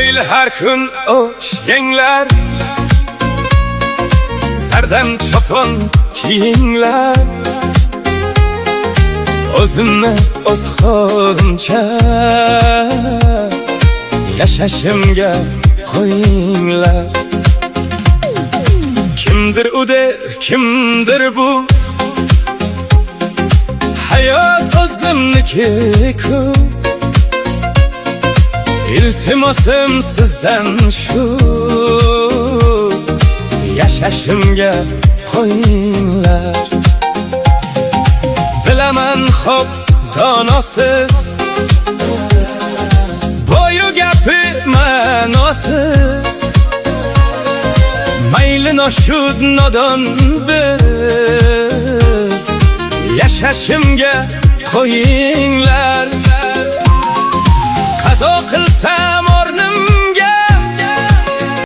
Mayli har kun o'sh yenglar, sardan chopon kiyinglar, o'zimni o'z holimcha yashashimga qo'yinglar. Kimdir u der, kimdir bu, hayot o'zimniki-ku. İltimosim sizdan shu, yashashimga qo'yinglar. Bilaman xo'p donosiz, boyu gapi ma'nosiz, mayli noshud nodon biz, yashashimga qo'yinglar. Qazo qilsam